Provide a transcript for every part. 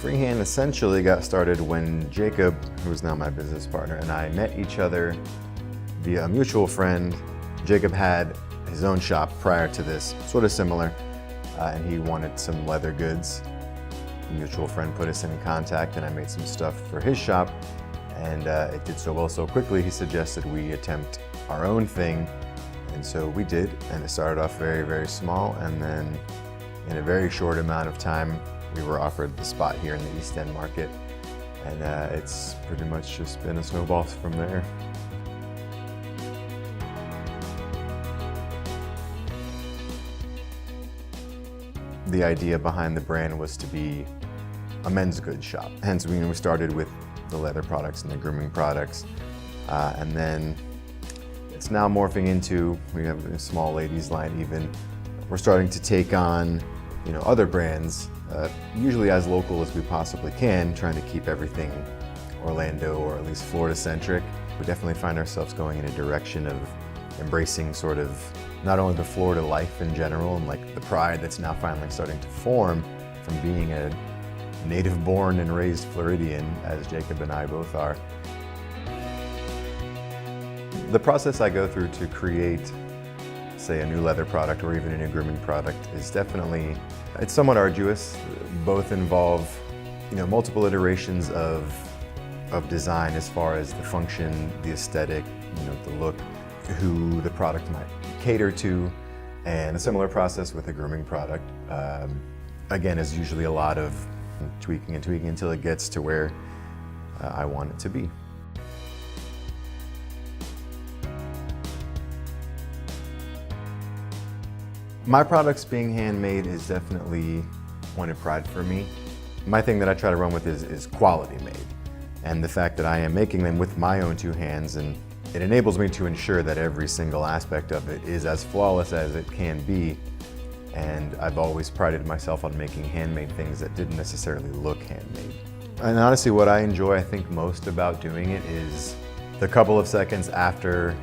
Freehand essentially got started when Jacob, who is now my business partner, and I met each other via a mutual friend. Jacob had his own shop prior to this, sort of similar, and he wanted some leather goods. A mutual friend put us in contact and I made some stuff for his shop, and it did so well so quickly he suggested we attempt our own thing, and so we did, and it started off very, very small, and then in a very short amount of time we were offered the spot here in the East End market, and it's pretty much just been a snowball from there. The idea behind the brand was to be a men's goods shop. Hence, we started with the leather products and the grooming products, and then it's now morphing into, we have a small ladies line even. We're starting to take on, other brands, usually as local as we possibly can, trying to keep everything Orlando or at least Florida centric. We definitely find ourselves going in a direction of embracing sort of not only the Florida life in general and like the pride that's now finally starting to form from being a native born and raised Floridian, as Jacob and I both are. The process I go through to create, say, a new leather product or even a new grooming product is definitely, it's somewhat arduous. Both involve, multiple iterations of design as far as the function, the aesthetic, the look, who the product might cater to, and a similar process with a grooming product. Again, is usually a lot of tweaking and tweaking until it gets to where I want it to be. My products being handmade is definitely a point of pride for me. My thing that I try to run with is quality made. And the fact that I am making them with my own two hands, and it enables me to ensure that every single aspect of it is as flawless as it can be. And I've always prided myself on making handmade things that didn't necessarily look handmade. And honestly, what I enjoy, I think, most about doing it is the couple of seconds after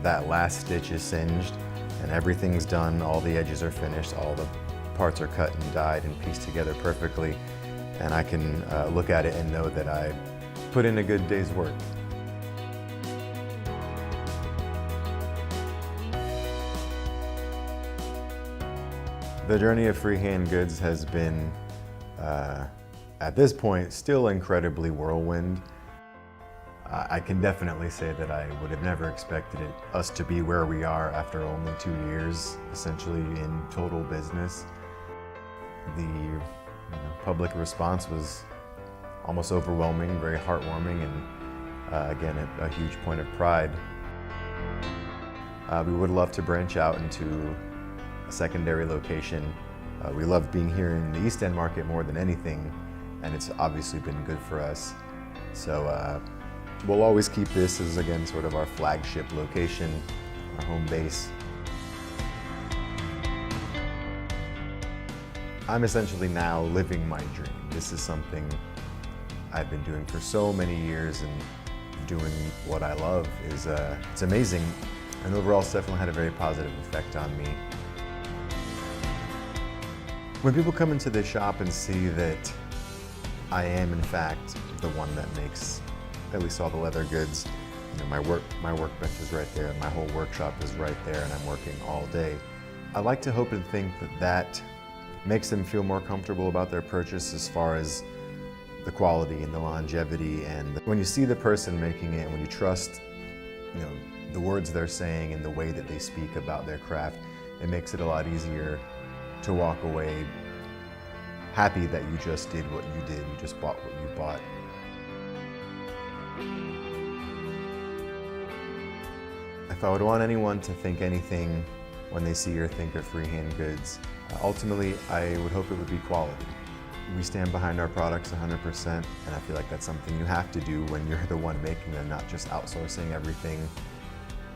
that last stitch is singed and everything's done, all the edges are finished, all the parts are cut and dyed and pieced together perfectly, and I can look at it and know that I put in a good day's work. The journey of Freehand Goods has been, at this point, still incredibly whirlwind. I can definitely say that I would have never expected us to be where we are after only 2 years, essentially in total business. The public response was almost overwhelming, very heartwarming, and again, a huge point of pride. We would love to branch out into a secondary location. We love being here in the East End market more than anything, and it's obviously been good for us. So we'll always keep this as, again, sort of our flagship location, our home base. I'm essentially now living my dream. This is something I've been doing for so many years, and doing what I love is it's amazing, and overall it's definitely had a very positive effect on me. When people come into the shop and see that I am in fact the one that makes at least all the leather goods, my workbench is right there, my whole workshop is right there, and I'm working all day. I like to hope and think that makes them feel more comfortable about their purchase as far as the quality and the longevity, and when you see the person making it, when you trust the words they're saying and the way that they speak about their craft, it makes it a lot easier to walk away happy that you just did what you did, you just bought what you bought. If I would want anyone to think anything when they see or think of Freehand Goods, ultimately I would hope it would be quality. We stand behind our products 100%, and I feel like that's something you have to do when you're the one making them, not just outsourcing everything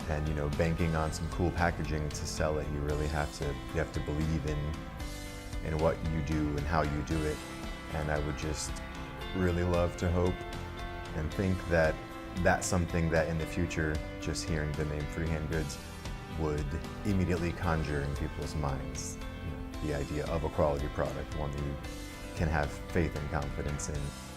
and banking on some cool packaging to sell it. You really have to believe in what you do and how you do it. And I would just really love to hope and think that that's something that in the future, just hearing the name Freehand Goods would immediately conjure in people's minds the idea of a quality product, one that you can have faith and confidence in.